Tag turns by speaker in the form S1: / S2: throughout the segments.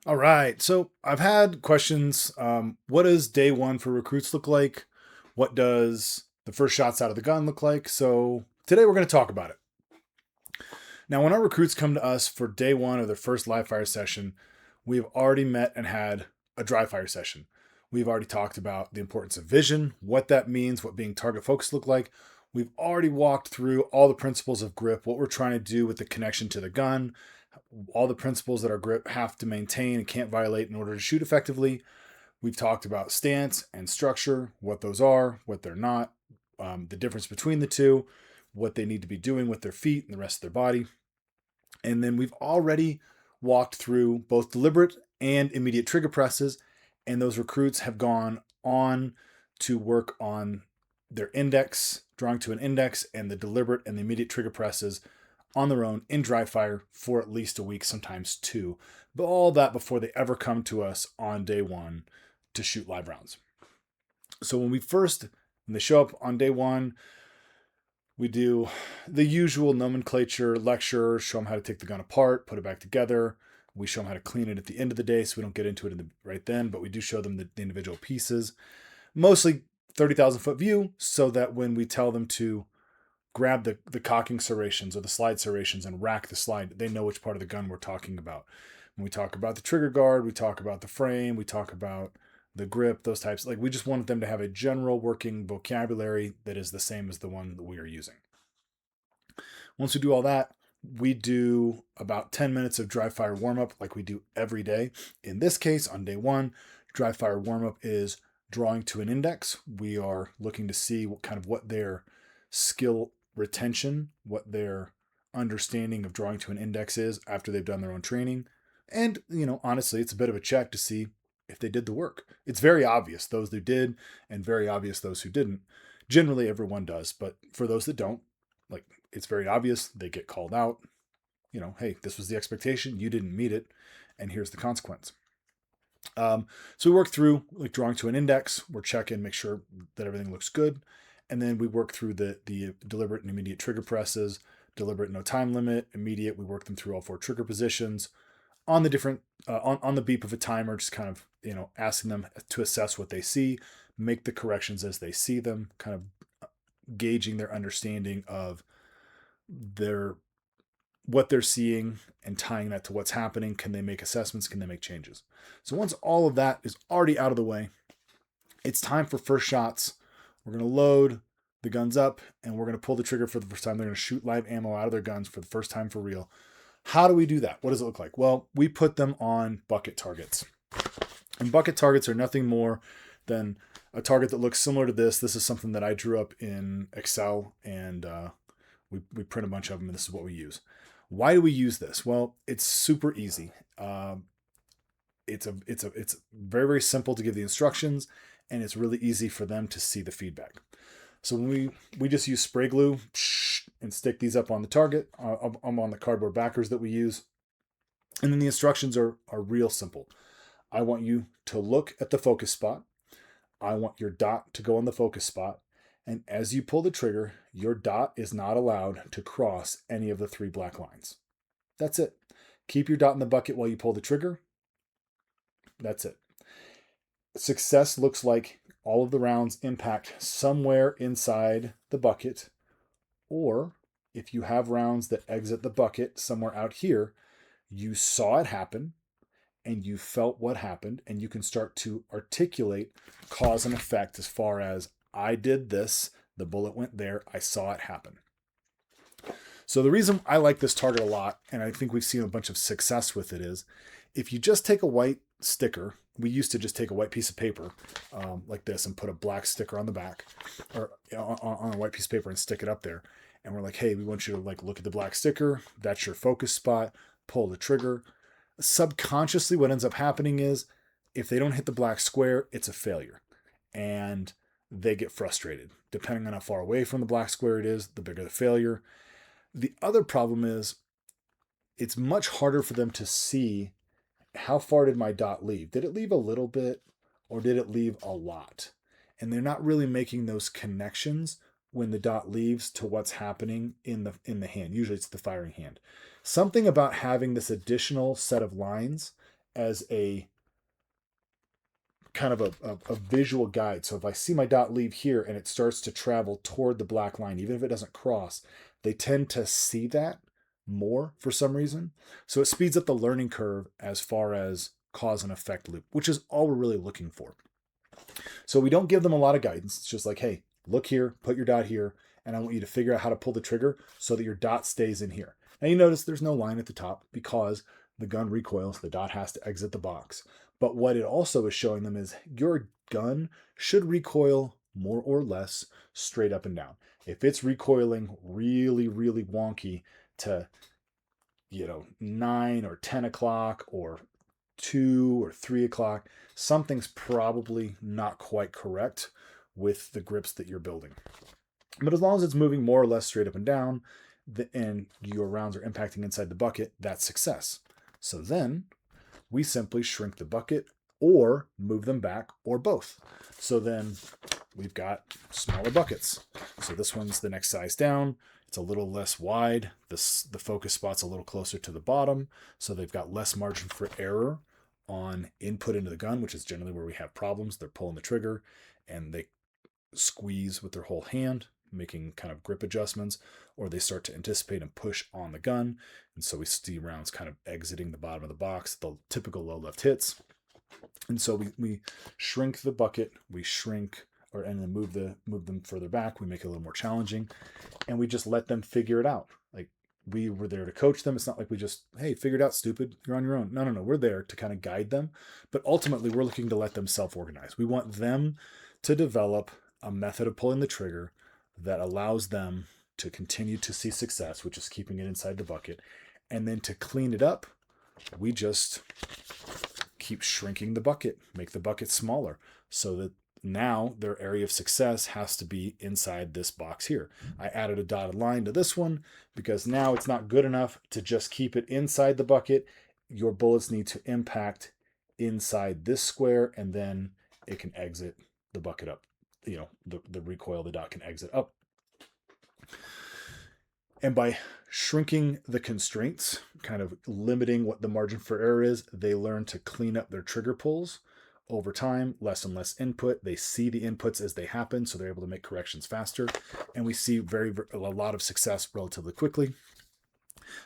S1: All right. So I've had questions. What does day one for recruits look like? What does the first shots out of the gun look like? So today we're going to talk about it. Now, when our recruits come to us for day one of their first live fire session, we've already met and had a dry fire session. We've already talked about the importance of vision, what that means, what being target focused look like. We've already walked through all the principles of grip, what we're trying to do with the connection to the gun, all the principles that our grip have to maintain and can't violate in order to shoot effectively. We've talked about stance and structure, what those are, what they're not, the difference between the two, what they need to be doing with their feet and the rest of their body. And then we've already walked through both deliberate and immediate trigger presses, and those recruits have gone on to work on their index, drawing to an index, and the deliberate and the immediate trigger presses on their own in dry fire for at least a week, sometimes two. But all that before they ever come to us on day one to shoot live rounds. So when they show up on day one, we do the usual nomenclature lecture, show them how to take the gun apart, put it back together. We show them how to clean it at the end of the day, so we don't get into it right then, but we do show them the individual pieces. Mostly 30,000 foot view, so that when we tell them to grab the cocking serrations or the slide serrations and rack the slide, they know which part of the gun we're talking about. When we talk about the trigger guard, we talk about the frame, we talk about the grip, those types. Like, we just want them to have a general working vocabulary that is the same as the one that we are using. Once we do all that, we do about 10 minutes of dry fire warmup like we do every day. In this case, on day one, dry fire warmup is drawing to an index. We are looking to see what their skill retention, what their understanding of drawing to an index is after they've done their own training. And, honestly, it's a bit of a check to see if they did the work. It's very obvious those who did and very obvious those who didn't. Generally, everyone does, but for those that don't, like, it's very obvious, they get called out. Hey, this was the expectation, you didn't meet it, and here's the consequence. So we work through like drawing to an index. We're checking, make sure that everything looks good, and then we work through the deliberate and immediate trigger presses. Deliberate, no time limit. Immediate, we work them through all four trigger positions on the different on the beep of a timer. Just kind of asking them to assess what they see, make the corrections as they see them, kind of gauging their understanding of what they're seeing and tying that to what's happening. Can they make assessments? Can they make changes? So once all of that is already out of the way, it's time for first shots. We're going to load the guns up and we're going to pull the trigger for the first time. They're going to shoot live ammo out of their guns for the first time for real. How do we do that? What does it look like? Well, we put them on bucket targets. And bucket targets are nothing more than a target that looks similar to this. This is something that I drew up in Excel, and we print a bunch of them, and this is what we use. Why do we use this? Well, it's super easy. It's very, very simple to give the instructions, and it's really easy for them to see the feedback. So when we just use spray glue and stick these up on the target, on the cardboard backers that we use, and then the instructions are real simple. I want you to look at the focus spot. I want your dot to go on the focus spot. And as you pull the trigger, your dot is not allowed to cross any of the three black lines. That's it. Keep your dot in the bucket while you pull the trigger. That's it. Success looks like all of the rounds impact somewhere inside the bucket, or if you have rounds that exit the bucket somewhere out here, you saw it happen and you felt what happened, and you can start to articulate cause and effect as far as, I did this, the bullet went there, I saw it happen. So the reason I like this target a lot, and I think we've seen a bunch of success with it, is if you just take a white sticker, we used to just take a white piece of paper like this and put a black sticker on the back, or on a white piece of paper, and stick it up there. And we're like, hey, we want you to look at the black sticker. That's your focus spot. Pull the trigger. Subconsciously, what ends up happening is if they don't hit the black square, it's a failure. And they get frustrated. Depending on how far away from the black square it is, the bigger the failure. The other problem is it's much harder for them to see, how far did my dot leave? Did it leave a little bit or did it leave a lot? And they're not really making those connections when the dot leaves to what's happening in the hand. Usually it's the firing hand. Something about having this additional set of lines as a kind of a visual guide. So if I see my dot leave here and it starts to travel toward the black line, even if it doesn't cross, they tend to see that more for some reason. So it speeds up the learning curve as far as cause and effect loop, which is all we're really looking for. So we don't give them a lot of guidance. It's just like, hey, look here, put your dot here, and I want you to figure out how to pull the trigger so that your dot stays in here. Now you notice there's no line at the top because the gun recoils, the dot has to exit the box. But what it also is showing them is your gun should recoil more or less straight up and down. If it's recoiling really, really wonky to, 9 or 10 o'clock or 2 or 3 o'clock, something's probably not quite correct with the grips that you're building. But as long as it's moving more or less straight up and down, and your rounds are impacting inside the bucket, that's success. So then we simply shrink the bucket or move them back or both. So then we've got smaller buckets. So this one's the next size down. It's a little less wide. The focus spot's a little closer to the bottom. So they've got less margin for error on input into the gun, which is generally where we have problems. They're pulling the trigger and they squeeze with their whole hand, making kind of grip adjustments, or they start to anticipate and push on the gun. And so we see rounds kind of exiting the bottom of the box, the typical low left hits. And so we shrink the bucket, we shrink and then move them further back. We make it a little more challenging, and we just let them figure it out. Like, we were there to coach them. It's not like we just, hey, figure it out, stupid, you're on your own. No. We're there to kind of guide them. But ultimately, we're looking to let them self-organize. We want them to develop a method of pulling the trigger that allows them to continue to see success, which is keeping it inside the bucket. And then to clean it up, we just keep shrinking the bucket, make the bucket smaller, so that now their area of success has to be inside this box here. I added a dotted line to this one because now it's not good enough to just keep it inside the bucket. Your bullets need to impact inside this square, and then it can exit the bucket up. The recoil, the dot can exit up. And by shrinking the constraints, kind of limiting what the margin for error is, they learn to clean up their trigger pulls over time, less and less input. They see the inputs as they happen, so they're able to make corrections faster. And we see a lot of success relatively quickly.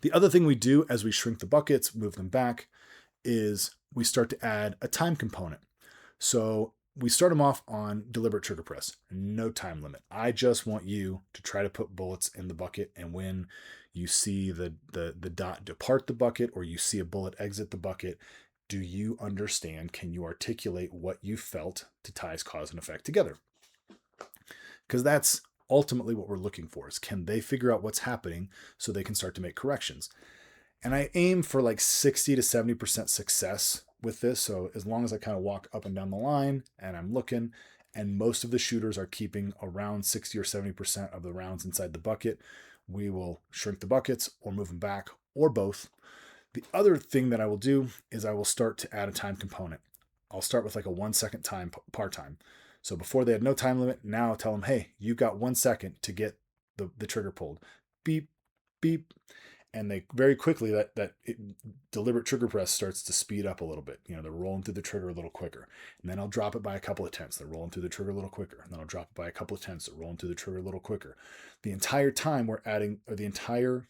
S1: The other thing we do as we shrink the buckets, move them back, is we start to add a time component. So we start them off on deliberate trigger press, no time limit. I just want you to try to put bullets in the bucket, and when you see the dot depart the bucket or you see a bullet exit the bucket, do you understand, can you articulate what you felt to ties cause and effect together? Because that's ultimately what we're looking for, is can they figure out what's happening so they can start to make corrections? And I aim for like 60 to 70% success with this. So as long as I kind of walk up and down the line and I'm looking, and most of the shooters are keeping around 60 or 70% of the rounds inside the bucket, we will shrink the buckets or move them back or both. The other thing that I will do is I will start to add a time component. I'll start with like a 1 second time, par time. So before they had no time limit, now I'll tell them, hey, you've got 1 second to get the trigger pulled. Beep, beep. And they very quickly, deliberate trigger press starts to speed up a little bit. They're rolling through the trigger a little quicker. And then I'll drop it by a couple of tenths. They're rolling through the trigger a little quicker. And then I'll drop it by a couple of tenths. They're rolling through the trigger a little quicker. The entire time we're adding, or the entire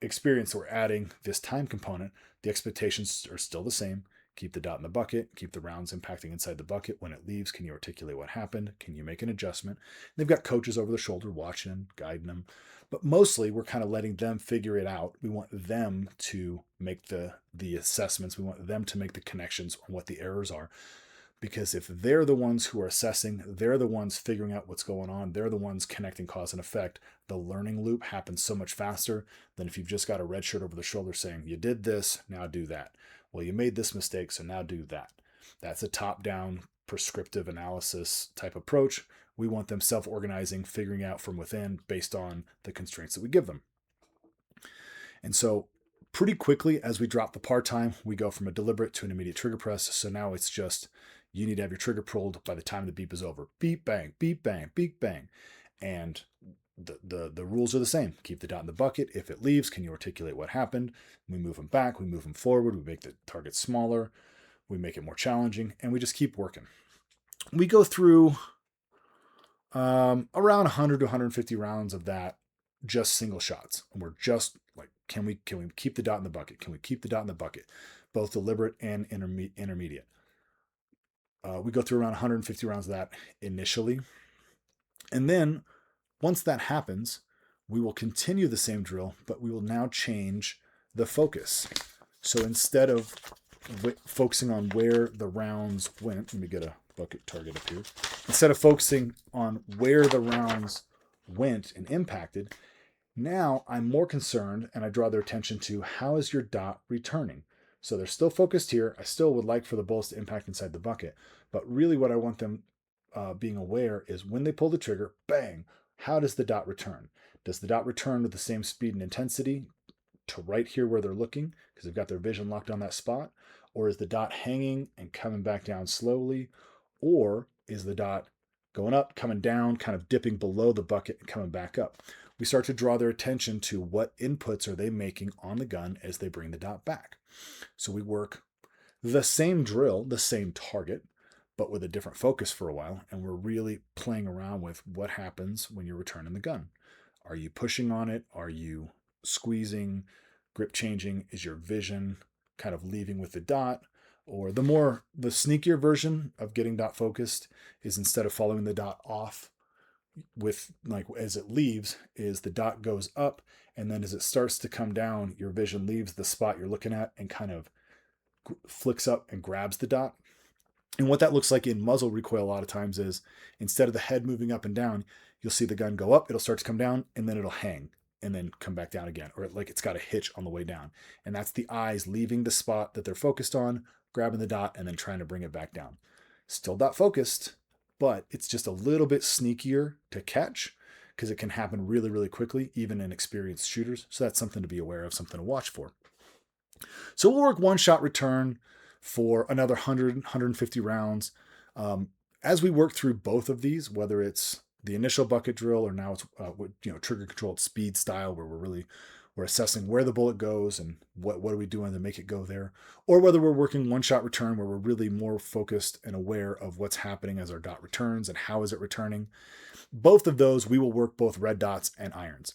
S1: experience that we're adding this time component, the expectations are still the same. Keep the dot in the bucket, keep the rounds impacting inside the bucket. When it leaves, can you articulate what happened? Can you make an adjustment? They've got coaches over the shoulder watching them, guiding them. But mostly we're kind of letting them figure it out. We want them to make the assessments. We want them to make the connections on what the errors are. Because if they're the ones who are assessing, they're the ones figuring out what's going on, they're the ones connecting cause and effect, the learning loop happens so much faster than if you've just got a red shirt over the shoulder saying, you did this, now do that. Well, you made this mistake, so now do that. That's a top-down prescriptive analysis type approach. We want them self-organizing, figuring out from within based on the constraints that we give them. And so pretty quickly, as we drop the par time, we go from a deliberate to an immediate trigger press. So now it's just, you need to have your trigger pulled by the time the beep is over. Beep, bang, beep, bang, beep, bang. And the rules are the same. Keep the dot in the bucket. If it leaves, can you articulate what happened? We move them back, we move them forward, we make the target smaller, we make it more challenging, and we just keep working. We go through around 100 to 150 rounds of that, just single shots. And we're just like, can we keep the dot in the bucket? Can we keep the dot in the bucket? Both deliberate and intermediate. We go through around 150 rounds of that initially. And then once that happens, we will continue the same drill, but we will now change the focus. So instead of focusing on where the rounds went, let me get a bucket target up here. Instead of focusing on where the rounds went and impacted, now I'm more concerned and I draw their attention to how is your dot returning. So they're still focused here. I still would like for the bullets to impact inside the bucket, but really what I want them being aware is when they pull the trigger, bang, how does the dot return? Does the dot return with the same speed and intensity to right here where they're looking because they've got their vision locked on that spot? Or is the dot hanging and coming back down slowly? Or is the dot going up, coming down, kind of dipping below the bucket and coming back up? We start to draw their attention to what inputs are they making on the gun as they bring the dot back. So we work the same drill, the same target, but with a different focus for a while. And we're really playing around with what happens when you're returning the gun. Are you pushing on it? Are you squeezing, grip changing? Is your vision kind of leaving with the dot? Or the sneakier version of getting dot focused is instead of following the dot off with like as it leaves, is the dot goes up, and then as it starts to come down, your vision leaves the spot you're looking at and kind of flicks up and grabs the dot. And what that looks like in muzzle recoil a lot of times is instead of the head moving up and down, you'll see the gun go up, it'll start to come down, and then it'll hang and then come back down again, or like it's got a hitch on the way down. And that's the eyes leaving the spot that they're focused on, grabbing the dot, and then trying to bring it back down. Still dot focused, but it's just a little bit sneakier to catch because it can happen really, really quickly, even in experienced shooters. So that's something to be aware of, something to watch for. So we'll work one shot return for another 100, 150 rounds. As we work through both of these, whether it's the initial bucket drill or now it's trigger controlled speed style, where we're assessing where the bullet goes and what are we doing to make it go there, or whether we're working one shot return where we're really more focused and aware of what's happening as our dot returns and how is it returning. Both of those, we will work both red dots and irons.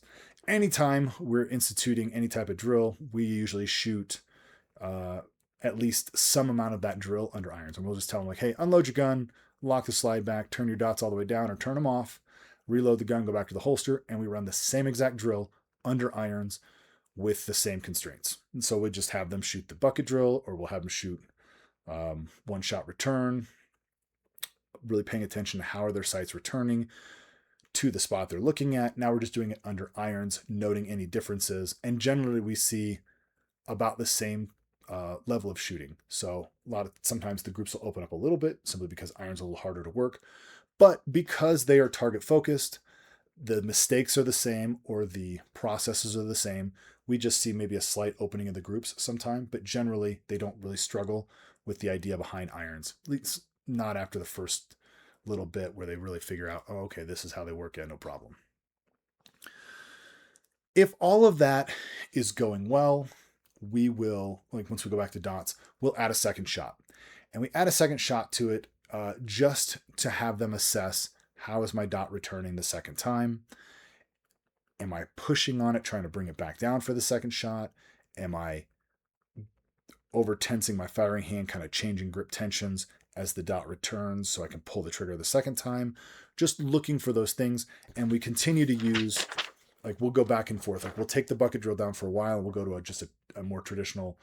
S1: Anytime we're instituting any type of drill, we usually shoot at least some amount of that drill under irons. And we'll just tell them like, hey, unload your gun, lock the slide back, turn your dots all the way down or turn them off, reload the gun, go back to the holster, and we run the same exact drill under irons with the same constraints. And so we just have them shoot the bucket drill, or we'll have them shoot one shot return, really paying attention to how are their sights returning to the spot they're looking at. Now we're just doing it under irons, noting any differences. And generally we see about the same level of shooting. So sometimes the groups will open up a little bit simply because iron's a little harder to work, but because they are target focused, the mistakes are the same or the processes are the same. We just see maybe a slight opening of the groups sometime, but generally they don't really struggle with the idea behind irons, at least not after the first little bit where they really figure out, oh, okay, this is how they work. Yeah, no problem. If all of that is going well, we will, like once we go back to dots, we'll add a second shot. And we add a second shot to it just to have them assess, how is my dot returning the second time? Am I pushing on it, trying to bring it back down for the second shot? Am I over tensing my firing hand, kind of changing grip tensions as the dot returns so I can pull the trigger the second time? Just looking for those things. And we continue to use, like we'll go back and forth. Like we'll take the bucket drill down for a while. We'll go to just a more traditional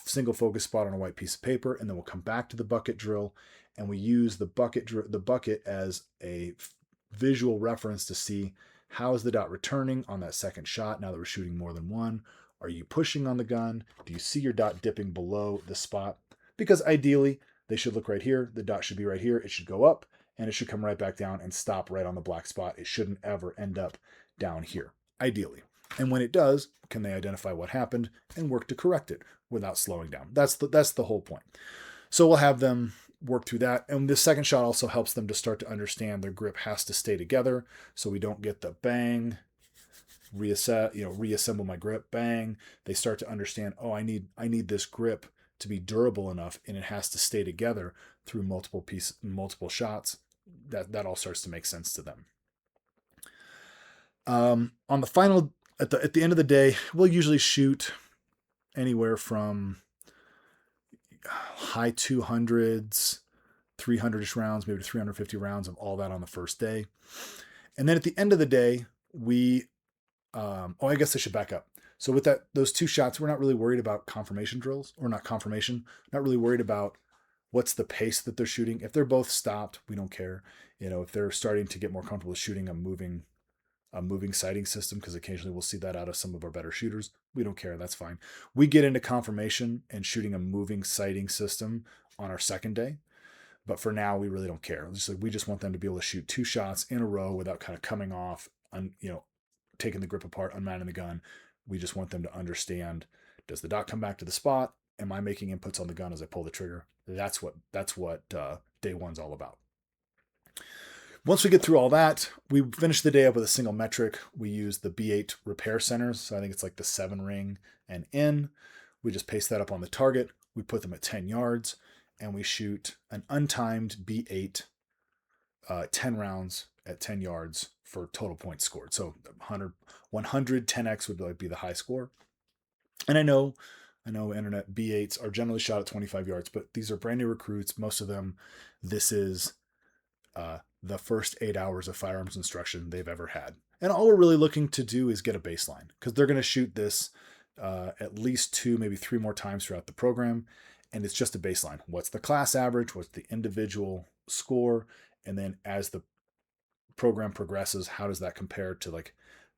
S1: single focus spot on a white piece of paper, and then we'll come back to the bucket drill, and we use the bucket as a visual reference to see how is the dot returning on that second shot. Now that we're shooting more than one, are you pushing on the gun? Do you see your dot dipping below the spot? Because ideally they should look right here. The dot should be right here. It should go up and it should come right back down and stop right on the black spot. It shouldn't ever end up down here, ideally. And when it does, can they identify what happened and work to correct it without slowing down? That's the whole point. So we'll have them work through that. And the second shot also helps them to start to understand their grip has to stay together, so we don't get the bang, reassemble my grip, bang. They start to understand, oh, I need this grip to be durable enough, and it has to stay together through multiple shots. That all starts to make sense to them. On the final, at the end of the day, we'll usually shoot anywhere from high 200s, 300ish rounds, maybe 350 rounds of all that on the first day. And then at the end of the day, I guess I should back up. So with those 2 shots, we're not really worried about confirmation drills, or not confirmation, not really worried about what's the pace that they're shooting. If they're both stopped, we don't care. If they're starting to get more comfortable with shooting a moving sighting system, because occasionally we'll see that out of some of our better shooters, we don't care. That's fine. We get into confirmation and shooting a moving sighting system on our second day. But for now, we really don't care. We just want them to be able to shoot 2 shots in a row without kind of coming off, taking the grip apart, unmounting the gun. We just want them to understand, does the dot come back to the spot? Am I making inputs on the gun as I pull the trigger? That's what day 1's all about. Once we get through all that, we finish the day up with a single metric. We use the B8 repair centers. So I think it's like the 7 ring and in. We just paste that up on the target. We put them at 10 yards, and we shoot an untimed B8 10 rounds at 10 yards for total points scored. So 100 10x would be the high score. And I know internet B8s are generally shot at 25 yards, but these are brand new recruits. Most of them, this is the first 8 hours of firearms instruction they've ever had. And all we're really looking to do is get a baseline, because they're going to shoot this at least 2, maybe 3 more times throughout the program. And it's just a baseline. What's the class average? What's the individual score? And then as the program progresses, how does that compare to like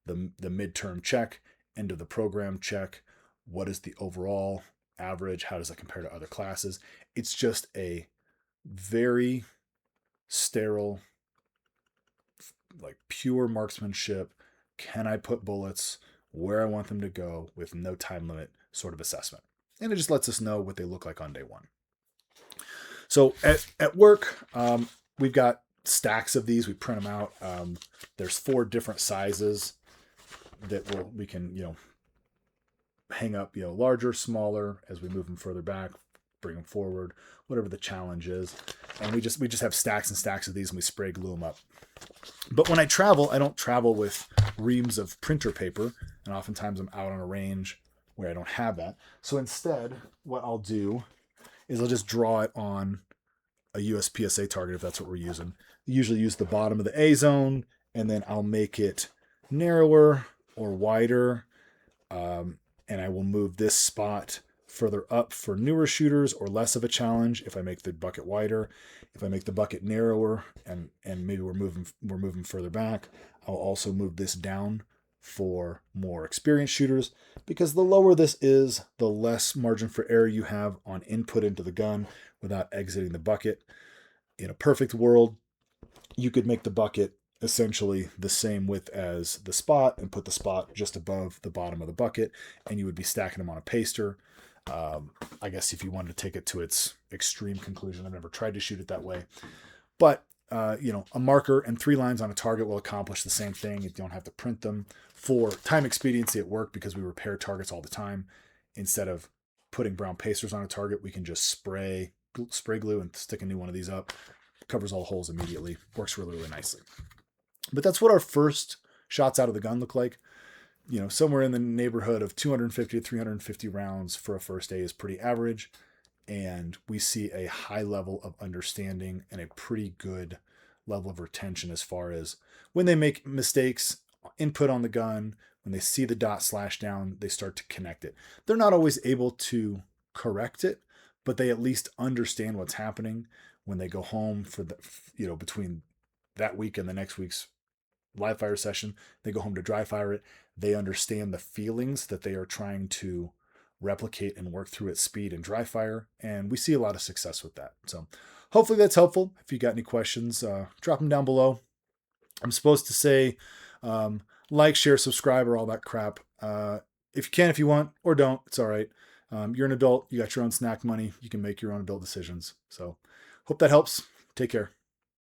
S1: the midterm check, end of the program check? What is the overall average? How does that compare to other classes? It's just a very sterile, like pure marksmanship. Can I put bullets where I want them to go with no time limit sort of assessment? And it just lets us know what they look like on day 1. So at work, we've got stacks of these. We print them out. There's 4 different sizes that we can hang up, larger, smaller, as we move them further back, bring them forward, whatever the challenge is. And we just have stacks and stacks of these, and we spray glue them up. But when I travel, I don't travel with reams of printer paper, and oftentimes I'm out on a range where I don't have that. So instead, what I'll do is I'll just draw it on a USPSA target, if that's what we're using. I usually use the bottom of the A zone, and then I'll make it narrower or wider, and I will move this spot further up for newer shooters or less of a challenge if I make the bucket wider. If I make the bucket narrower and maybe we're moving further back, I'll also move this down for more experienced shooters, because the lower this is, the less margin for error you have on input into the gun without exiting the bucket. In a perfect world, you could make the bucket essentially the same width as the spot and put the spot just above the bottom of the bucket, and you would be stacking them on a paster. I guess if you wanted to take it to its extreme conclusion, I've never tried to shoot it that way, but a marker and 3 lines on a target will accomplish the same thing. You don't have to print them. For time expediency at work, because we repair targets all the time, instead of putting brown pasters on a target, we can just spray glue and stick a new one of these up. Covers all the holes immediately. Works really, really nicely. But that's what our first shots out of the gun look like. Somewhere in the neighborhood of 250 to 350 rounds for a first day is pretty average. And we see a high level of understanding and a pretty good level of retention as far as when they make mistakes, input on the gun, when they see the dot slash down, they start to connect it. They're not always able to correct it, but they at least understand what's happening when they go home for between that week and the next week's live fire session. They go home to dry fire it. They understand the feelings that they are trying to replicate and work through at speed and dry fire, and we see a lot of success with that. So hopefully that's helpful. If you got any questions, drop them down below. I'm supposed to say like, share, subscribe, or all that crap. If you can, if you want, or don't, it's all right. You're an adult. You got your own snack money. You can make your own adult decisions. So Hope that helps. Take care.